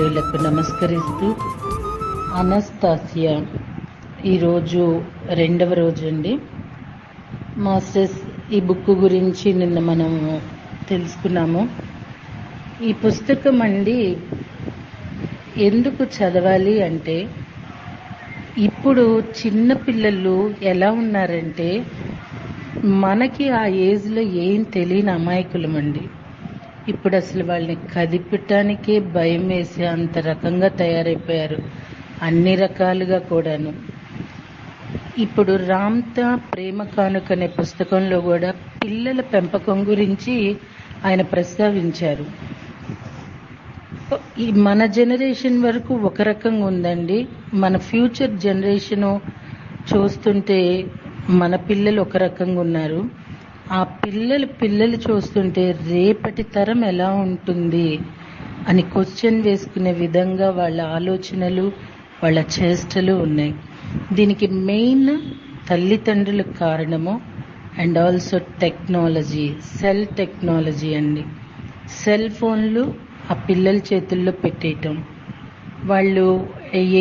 పాత్రికేయులకు నమస్కరిస్తూ అనస్తాసియా ఈరోజు 2వ రోజు అండి. మాస్టర్స్ ఈ బుక్ గురించి నిన్న మనం తెలుసుకున్నాము. ఈ పుస్తకం అండి ఎందుకు చదవాలి అంటే, ఇప్పుడు చిన్న పిల్లలు ఎలా ఉన్నారంటే మనకి ఆ ఏజ్లో ఏం తెలియని అమాయకులమండి. ఇప్పుడు అసలు వాళ్ళని కదిపటానికే భయం వేసే అంత రకంగా తయారైపోయారు, అన్ని రకాలుగా కూడాను. ఇప్పుడు రామ్తా ప్రేమ కానుక అనే పుస్తకంలో కూడా పిల్లల పెంపకం గురించి ఆయన ప్రస్తావించారు. ఈ మన జనరేషన్ వరకు ఒక రకంగా ఉందండి. మన ఫ్యూచర్ జనరేషను చూస్తుంటే మన పిల్లలు ఒక రకంగా ఉన్నారు. ఆ పిల్లలు చూస్తుంటే రేపటి తరం ఎలా ఉంటుంది అని క్వశ్చన్ వేసుకునే విధంగా వాళ్ళ ఆలోచనలు, వాళ్ళ చేష్టలు ఉన్నాయి. దీనికి మెయిన్ తల్లిదండ్రులకు కారణము and also technology, cell technology అండి. సెల్ ఫోన్లు ఆ పిల్లల చేతుల్లో పెట్టేయటం, వాళ్ళు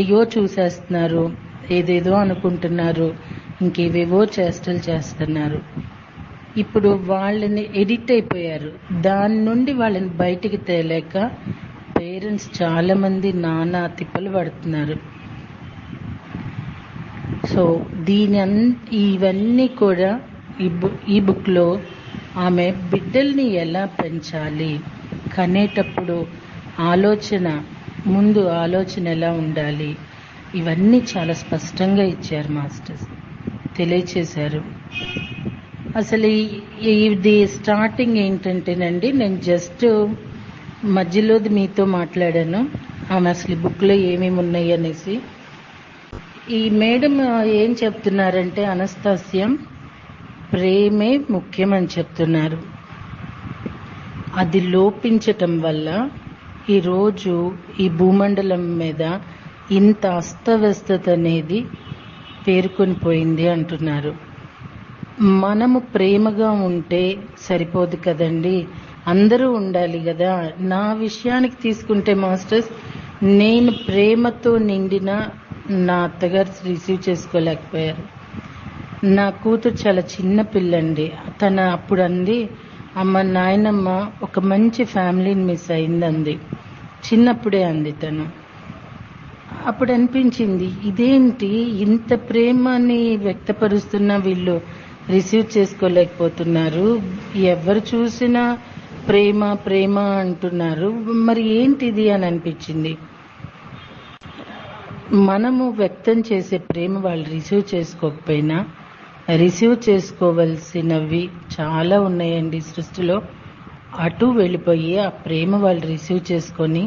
ఏయో చూసేస్తున్నారు, ఏదేదో అనుకుంటున్నారు, ఇంకేవేవో చేష్టలు చేస్తున్నారు. ఇప్పుడు వాళ్ళని ఎడిక్ట్ అయిపోయారు. దాని నుండి వాళ్ళని బయటికి తేలేక పేరెంట్స్ చాలా మంది నానా తిప్పలు పడుతున్నారు. సో ఇవన్నీ కూడా ఈ బుక్లో ఆమె బిడ్డల్ని ఎలా పెంచాలి, కనేటప్పుడు ముందు ఆలోచన ఎలా ఉండాలి, ఇవన్నీ చాలా స్పష్టంగా ఇచ్చారు మాస్టర్స్, తెలియచేశారు. అసలు ఇది స్టార్టింగ్ ఏంటంటేనండి, నేను జస్ట్ మధ్యలోది మీతో మాట్లాడాను. ఆమె అసలు బుక్లో ఏమేమి ఉన్నాయి అనేసి. ఈ మేడం ఏం చెప్తున్నారంటే, అనస్తాసియం ప్రేమే ముఖ్యమని చెప్తున్నారు. అది లోపించటం వల్ల ఈరోజు ఈ భూమండలం మీద ఇంత అస్తవ్యస్తత అనేది పేరుకొని పోయింది అంటున్నారు. మనము ప్రేమగా ఉంటే సరిపోదు కదండి, అందరూ ఉండాలి కదా. నా విషయానికి తీసుకుంటే మాస్టర్స్, నేను ప్రేమతో నిండిన నా అత్తగారు రిసీవ్ చేసుకోలేకపోయారు. నా కూతురు చాలా చిన్న పిల్లండి. తన అప్పుడు అంది, అమ్మ నాయనమ్మ ఒక మంచి ఫ్యామిలీని మిస్ అయిందంది. చిన్నప్పుడే అంది తను. అప్పుడు అనిపించింది, ఇదేంటి ఇంత ప్రేమని వ్యక్తపరుస్తున్న వీళ్ళు రిసీవ్ చేసుకోలేకపోతున్నారు, ఎవరు చూసినా ప్రేమ ప్రేమ అంటున్నారు, మరి ఏంటిది అని అనిపించింది. మనము వ్యక్తం చేసే ప్రేమ వాళ్ళు రిసీవ్ చేసుకోకపోయినా రిసీవ్ చేసుకోవలసినవి చాలా ఉన్నాయండి సృష్టిలో. అటు వెళ్ళిపోయి ఆ ప్రేమ వాళ్ళు రిసీవ్ చేసుకొని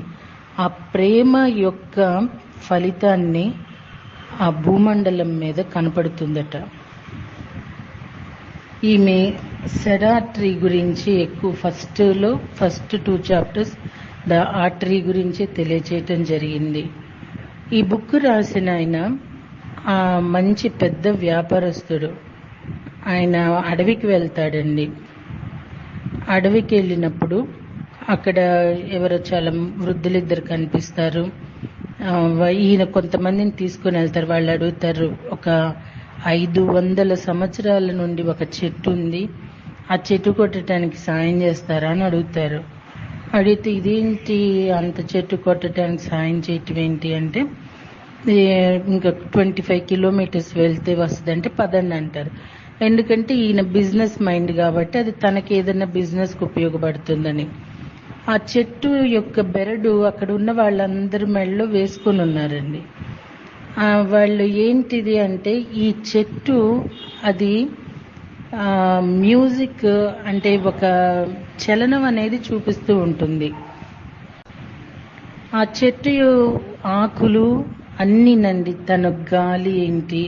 ఆ ప్రేమ యొక్క ఫలితాన్ని ఆ భూమండలం మీద కనపడుతుందట. ఈమె సెడా ట్రీ గురించి ఎక్కువ ఫస్ట్ 2 చాప్టర్స్ ఆ ట్రీ గురించి తెలియచేయటం జరిగింది. ఈ బుక్ రాసిన ఆయన మంచి పెద్ద వ్యాపారస్తుడు. ఆయన అడవికి వెళ్తాడండి. అడవికి వెళ్ళినప్పుడు అక్కడ ఎవరో చాలా వృద్ధులిద్దరు కనిపిస్తారు. ఈయన కొంతమందిని తీసుకుని వెళ్తారు. వాళ్ళు అడుగుతారు, ఒక 500 సంవత్సరాల నుండి ఒక చెట్టు ఉంది, ఆ చెట్టు కొట్టడానికి సాయం చేస్తారా అని అడుగుతారు. అడిగితే ఇదేంటి అంత చెట్టు కొట్టడానికి సాయం చేయటం ఏంటి అంటే, ఇంకా 25 కిలోమీటర్స్ వెళ్తే వస్తుందంటే పదండి అంటారు. ఎందుకంటే ఈయన బిజినెస్ మైండ్ కాబట్టి అది తనకి ఏదైనా బిజినెస్కి ఉపయోగపడుతుందని. ఆ చెట్టు యొక్క బెరడు అక్కడ ఉన్న వాళ్ళందరి మెడలో వేసుకొని ఉన్నారండి. వాళ్ళు ఏంటిది అంటే, ఈ చెట్టు అది మ్యూజిక్ అంటే ఒక చలనం అనేది చూపిస్తూ ఉంటుంది. ఆ చెట్టు ఆకులు అన్నీనండి, తన గాలి ఏంటి,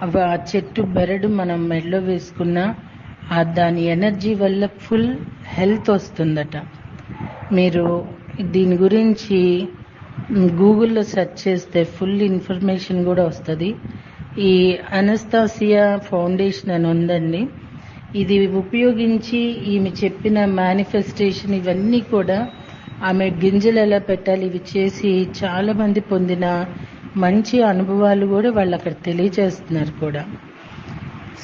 అవి ఆ చెట్టు బెరడు మనం మెడలో వేసుకున్నా దాని ఎనర్జీ వల్ల ఫుల్ హెల్త్ వస్తుందట. మీరు దీని గురించి గూగుల్లో సెర్చ్ చేస్తే ఫుల్ ఇన్ఫర్మేషన్ కూడా వస్తుంది. ఈ అనస్తాసియా ఫౌండేషన్ అని ఉందండి. ఇది ఉపయోగించి ఈమె చెప్పిన మేనిఫెస్టేషన్ ఇవన్నీ కూడా ఆమె గింజలు ఎలా పెట్టాలి ఇవి చేసి చాలా మంది పొందిన మంచి అనుభవాలు కూడా వాళ్ళు అక్కడ తెలియజేస్తున్నారు కూడా.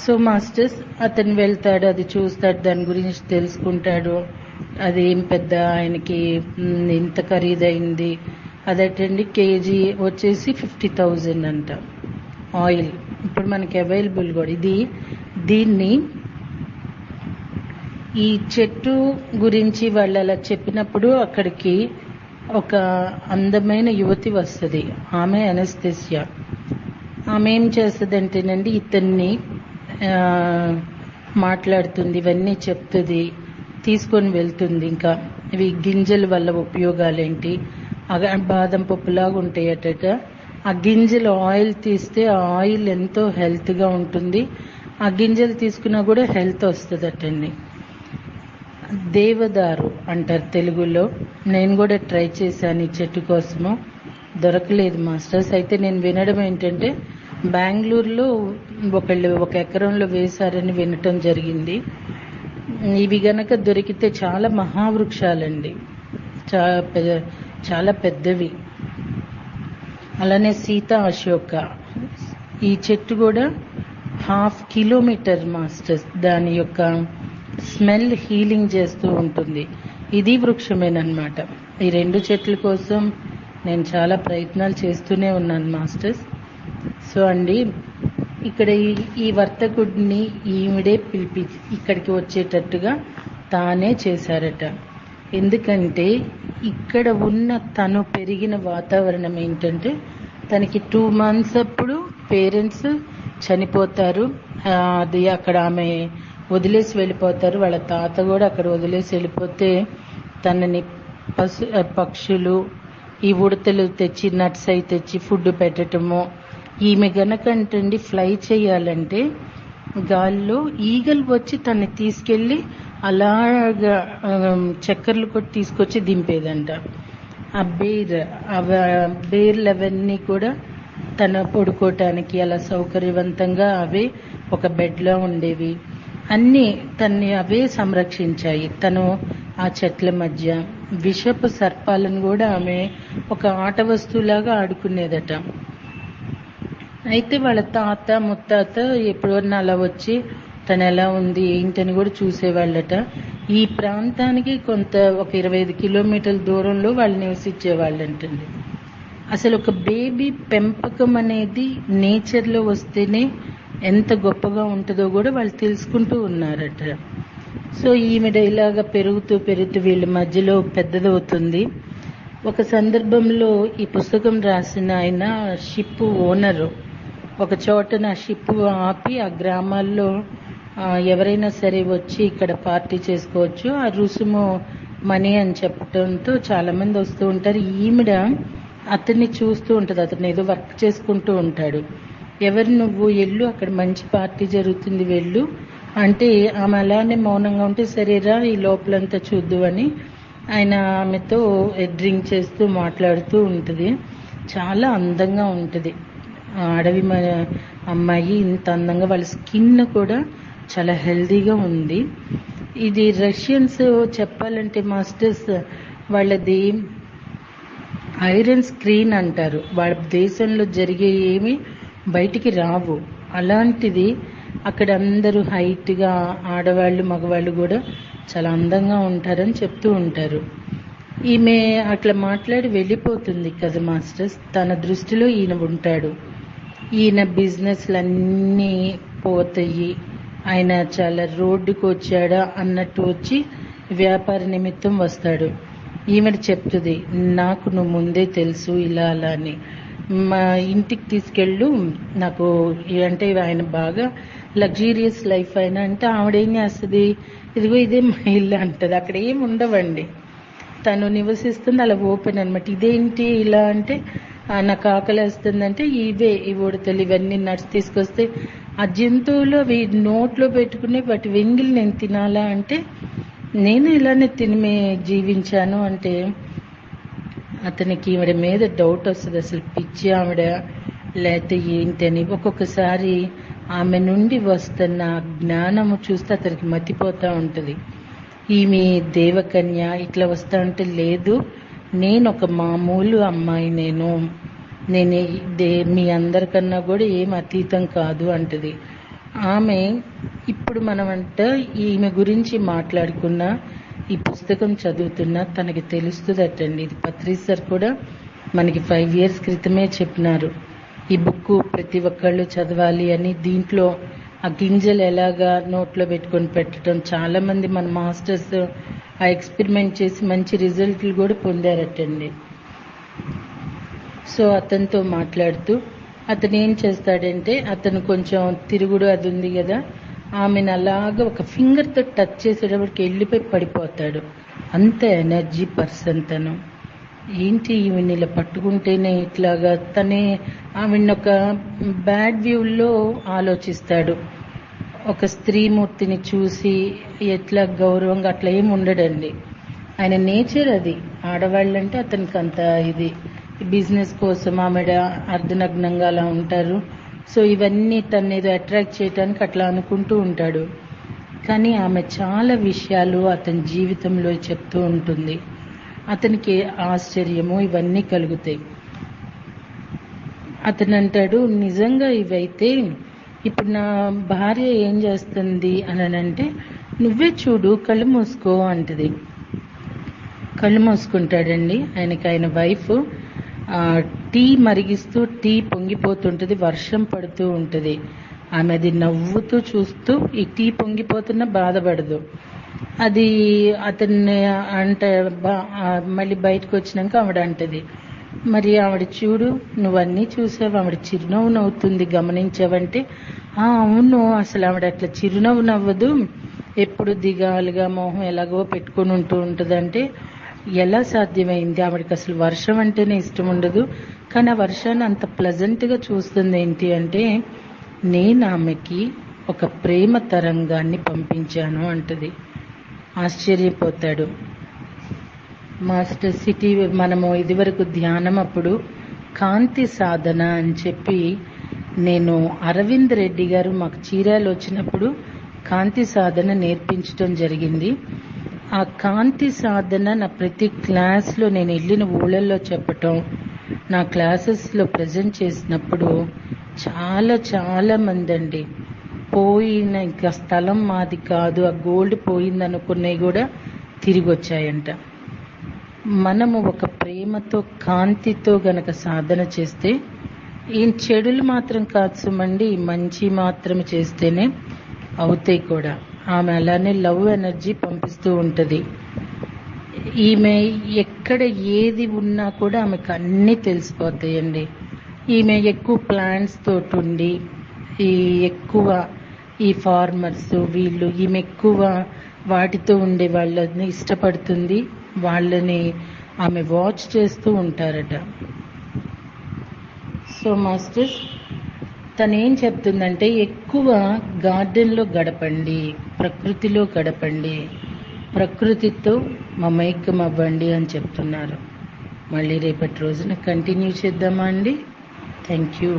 సో మాస్టర్స్ అతను వెళ్తాడు, అది చూస్తాడు, దాని గురించి తెలుసుకుంటాడు. అది ఏం పెద్ద ఆయనకి ఇంత ఖరీదైంది, అదటండి కేజీ వచ్చేసి 50,000 అంట ఆయిల్. ఇప్పుడు మనకి అవైలబుల్ కూడా దీన్ని ఈ చెట్టు గురించి వాళ్ళు అలా చెప్పినప్పుడు అక్కడికి ఒక అందమైన యువతి వస్తుంది. ఆమె అనస్థెసియా. ఆమె ఏం చేస్తుందంటేనండి ఇతన్ని మాట్లాడుతుంది, ఇవన్నీ చెప్తుంది, తీసుకొని వెళ్తుంది. ఇంకా ఇవి గింజల వల్ల ఉపయోగాలేంటి, బాదం పప్పులాగా ఉంటాయట. ఆ గింజలు ఆయిల్ తీస్తే ఆ ఆయిల్ ఎంతో హెల్త్గా ఉంటుంది. ఆ గింజలు తీసుకున్నా కూడా హెల్త్ వస్తుందటండి. దేవదారు అంటారు తెలుగులో. నేను కూడా ట్రై చేశాను ఈ చెట్టు కోసము, దొరకలేదు మాస్టర్స్. అయితే నేను వినడం ఏంటంటే బెంగళూరులో ఒకళ్ళు 1 ఎకరంలో వేశారని వినటం జరిగింది. ఇవి గనక దొరికితే చాలా మహావృక్షాలండి, చాలా పెద్దవి. అలానే సీతా అశోక, ఈ చెట్టు కూడా 1/2 కిలోమీటర్ మాస్టర్స్ దాని యొక్క స్మెల్ హీలింగ్ చేస్తూ ఉంటుంది. ఇది వృక్షమేనమాట. ఈ 2 చెట్ల కోసం నేను చాలా ప్రయత్నాలు చేస్తూనే ఉన్నాను మాస్టర్స్. సో అండి, ఇక్కడ ఈ వర్తకుడిని ఈవిడే పిలిపించి ఇక్కడికి వచ్చేటట్టుగా తానే చేశారట. ఎందుకంటే ఇక్కడ ఉన్న తను పెరిగిన వాతావరణం ఏంటంటే తనకి 2 months అప్పుడు పేరెంట్స్ చనిపోతారు. అది అక్కడ ఆమె వదిలేసి వెళ్ళిపోతారు. వాళ్ళ తాత కూడా అక్కడ వదిలేసి వెళ్ళిపోతే తనని పక్షులు, ఈ ఉడతలు తెచ్చి నట్స్ అయి తెచ్చి ఫుడ్ పెట్టడము. ఈమె గనకంటండి ఫ్లై చేయాలంటే గాల్లో ఈగలు వచ్చి తన్ని తీసుకెళ్లి అలాగా చక్కర్లు కొట్టి తీసుకొచ్చి దింపేదంట. ఆ బేర్లు అవన్నీ కూడా తన పడుకోవటానికి అలా సౌకర్యవంతంగా అవే ఒక బెడ్లో ఉండేవి. అన్నీ తన్ని అవే సంరక్షించాయి. తను ఆ చెట్ల మధ్య విషపు సర్పాలను కూడా ఆమె ఒక ఆట వస్తువులాగా ఆడుకునేదట. అయితే వాళ్ళ తాత ముత్తాత ఎప్పుడన్నా అలా వచ్చి తను ఎలా ఉంది ఏంటని కూడా చూసేవాళ్ళట. ఈ ప్రాంతానికి ఒక 25 కిలోమీటర్ల దూరంలో వాళ్ళు నివసించేవాళ్ళంటండి. అసలు ఒక బేబీ పెంపకం అనేది నేచర్లో వస్తేనే ఎంత గొప్పగా ఉంటుందో కూడా వాళ్ళు తెలుసుకుంటూ ఉన్నారట. సో ఈమెడ ఇలాగా పెరుగుతూ వీళ్ళ మధ్యలో పెద్దదవుతుంది. ఒక సందర్భంలో ఈ పుస్తకం రాసిన ఆయన షిప్ ఓనరు ఒక చోట నా షిప్ ఆపి ఆ గ్రామాల్లో ఎవరైనా సరే వచ్చి ఇక్కడ పార్టీ చేసుకోవచ్చు, ఆ రుసుము మనీ అని చెప్పడంతో చాలా మంది వస్తూ ఉంటారు. ఈమెడ అతన్ని చూస్తూ ఉంటుంది, అతను ఏదో వర్క్ చేసుకుంటూ ఉంటాడు. ఎవరు నువ్వు ఎల్లు, అక్కడ మంచి పార్టీ జరుగుతుంది వెళ్ళు అంటే ఆమె అలానే మౌనంగా ఉంటే సరేరా ఈ లోపలంతా చూద్దు అని ఆయన ఆమెతో డ్రింక్ చేస్తూ మాట్లాడుతూ ఉంటుంది. చాలా అందంగా ఉంటుంది అడవి అమ్మాయి, ఇంత అందంగా. వాళ్ళ స్కిన్ కూడా చాలా హెల్దీగా ఉంది. ఇది రష్యన్స్ చెప్పాలంటే మాస్టర్స్ వాళ్ళది ఐరన్ స్క్రీన్ అంటారు. వాళ్ళ దేశంలో జరిగే ఏమి బయటికి రావు. అలాంటిది అక్కడ అందరూ హైట్గా ఆడవాళ్ళు మగవాళ్ళు కూడా చాలా అందంగా ఉంటారని చెప్తూ ఉంటారు. ఈమె అట్లా మాట్లాడి వెళ్ళిపోతుంది కదా మాస్టర్స్. తన దృష్టిలో ఈయన ఉంటాడు. ఈయన బిజినెస్లన్నీ పోతాయి, ఆయన చాలా రోడ్డుకు వచ్చాడా అన్నట్టు వచ్చి వ్యాపార నిమిత్తం వస్తాడు. ఈమె చెప్తుంది, నాకు నువ్వు ముందే తెలుసు ఇలా అలా అని, మా ఇంటికి తీసుకెళ్ళు నాకు అంటే ఆయన బాగా లగ్జూరియస్ లైఫ్ అయినా అంటే ఆవిడేం చేస్తుంది, ఇదిగో ఇదే మా ఇల్లు అంటది. అక్కడ ఏమి ఉండవండి, తను నివసిస్తుంది అలా ఓపెన్ అనమాట. ఇదేంటి ఇలా అంటే నాకు ఆకలి వేస్తుందంటే ఈ ఉడతలు ఇవన్నీ నడిచి తీసుకొస్తే ఆ జంతువులు అవి నోట్లో పెట్టుకుని వాటి వెంగిలి నేను తినాలా అంటే నేను ఇలానే తిని జీవించాను అంటే అతనికి ఈవిడ మీద డౌట్ వస్తుంది, అసలు పిచ్చి ఆవిడ లేకపోతే ఏంటని. ఒక్కొక్కసారి ఆమె నుండి వస్తున్న జ్ఞానము చూస్తే అతనికి మతిపోతూ ఉంటుంది. ఈమె దేవకన్య ఇట్లా వస్తా అంటే, లేదు నేను ఒక మామూలు అమ్మాయి, నేను మీ అందరికన్నా కూడా ఏం అతీతం కాదు అంటది. ఆమె ఇప్పుడు మనమంట ఈమె గురించి మాట్లాడుకున్నా, ఈ పుస్తకం చదువుతున్నా తనకి తెలుస్తుందటండి. ఇది పత్రి సార్ కూడా మనకి 5 years క్రితమే చెప్పినారు, ఈ బుక్ ప్రతి ఒక్కళ్ళు చదవాలి అని. దీంట్లో ఆ గింజలు ఎలాగా నోట్లో పెట్టుకొని పెట్టడం, చాలా మంది మన మాస్టర్స్ ఆ ఎక్స్పెరిమెంట్ చేసి మంచి రిజల్ట్లు కూడా పొందారటండి. సో అతనితో మాట్లాడుతూ అతను ఏం చేస్తాడంటే, అతను కొంచెం తిరుగుడు అది ఉంది కదా, ఆమెను అలాగా ఒక ఫింగర్తో టచ్ చేసేటప్పటికి వెళ్ళిపోయి పడిపోతాడు. అంత ఎనర్జీ పర్సన్ తను. ఏంటి ఈమెను ఇలా పట్టుకుంటేనే ఇట్లాగా, ఆమెను ఒక బ్యాడ్ వ్యూలో ఆలోచిస్తాడు. ఒక స్త్రీమూర్తిని చూసి ఎట్లా గౌరవంగా అట్లా ఏమి ఉండడండి. ఆయన నేచర్ అది. ఆడవాళ్ళంటే అతనికి అంత ఇది బిజినెస్ కోసం ఆమెడ అర్ధనగ్నంగా అలా ఉంటారు. సో ఇవన్నీ తను ఏదో అట్రాక్ట్ చేయడానికి అట్లా అనుకుంటూ ఉంటాడు. కానీ ఆమె చాలా విషయాలు అతని జీవితంలో చెప్తూ ఉంటుంది. అతనికి ఆశ్చర్యము ఇవన్నీ కలుగుతాయి. అతను అంటాడు, నిజంగా ఇవైతే ఇప్పుడు నా భార్య ఏం చేస్తుంది అని అంటే, నువ్వే చూడు కళ్ళు మూసుకో అంటది. కళ్ళు మూసుకుంటాడండి. ఆయన వైఫ్ టీ మరిగిస్తూ టీ పొంగిపోతుంటుంది, వర్షం పడుతూ ఉంటుంది. ఆమె అది నవ్వుతూ చూస్తూ ఈ టీ పొంగిపోతున్నా బాధపడదు. అది అతన్ని మళ్ళీ బయటకు వచ్చినాక ఆవిడ అంటది, మరి ఆవిడ చూడు నువ్వన్నీ చూసావు, ఆవిడ చిరునవ్వు నవ్వుతుంది గమనించావంటే, అవును అసలు ఆవిడ అట్లా చిరునవ్వు నవ్వదు, ఎప్పుడు దిగాలుగా మొహం ఎలాగో పెట్టుకుని ఉంటుందంటే, ఎలా సాధ్యమైంది? ఆవిడకి అసలు వర్షం అంటేనే ఇష్టం ఉండదు, కానీ ఆ వర్షాన్ని అంత ప్లెజెంట్గా చూస్తుంది. ఏంటి అంటే, నేను ఆమెకి ఒక ప్రేమ తరంగాన్ని పంపించాను అంటది. ఆశ్చర్యపోతాడు మాస్టర్. సిటీ మనము ఇదివరకు ధ్యానం అప్పుడు కాంతి సాధన అని చెప్పి, నేను అరవింద్ రెడ్డి గారు మాకు చీరాలు వచ్చినప్పుడు కాంతి సాధన నేర్పించడం జరిగింది. ఆ కాంతి సాధన నా ప్రతి క్లాస్లో నేను వెళ్ళిన ఊళ్ళల్లో చెప్పటం, నా క్లాసెస్లో ప్రజెంట్ చేసినప్పుడు చాలా చాలా మంది అండి పోయిన, ఇంకా స్థలం మాది కాదు, ఆ గోల్డ్ పోయింది అనుకున్నవి కూడా తిరిగి వచ్చాయంట. మనము ఒక ప్రేమతో కాంతితో గనక సాధన చేస్తే, ఏం చెడులు మాత్రం కాదు సుమండి, మంచి మాత్రం చేస్తేనే అవుతాయి కూడా. ఆమె అలానే లవ్ ఎనర్జీ పంపిస్తూ ఉంటుంది. ఈమె ఎక్కడ ఏది ఉన్నా కూడా ఆమెకు అన్నీ తెలిసిపోతాయండి. ఈమె ఎక్కువ ప్లాంట్స్ తోటి ఉండి, ఎక్కువ ఈ ఫార్మర్స్ వీళ్ళు, ఈమె ఎక్కువ వాటితో ఉండే వాళ్ళని ఇష్టపడుతుంది. వాళ్ళని ఆమె వాచ్ చేస్తూ ఉంటారట. సో మాస్టర్ తనేం చెప్తుందంటే, ఎక్కువ గార్డెన్లో గడపండి, ప్రకృతిలో గడపండి, ప్రకృతితో మమైక్యం అవ్వండి అని చెప్తున్నారు. మళ్ళీ రేపటి రోజున కంటిన్యూ చేద్దామా అండి? Thank you.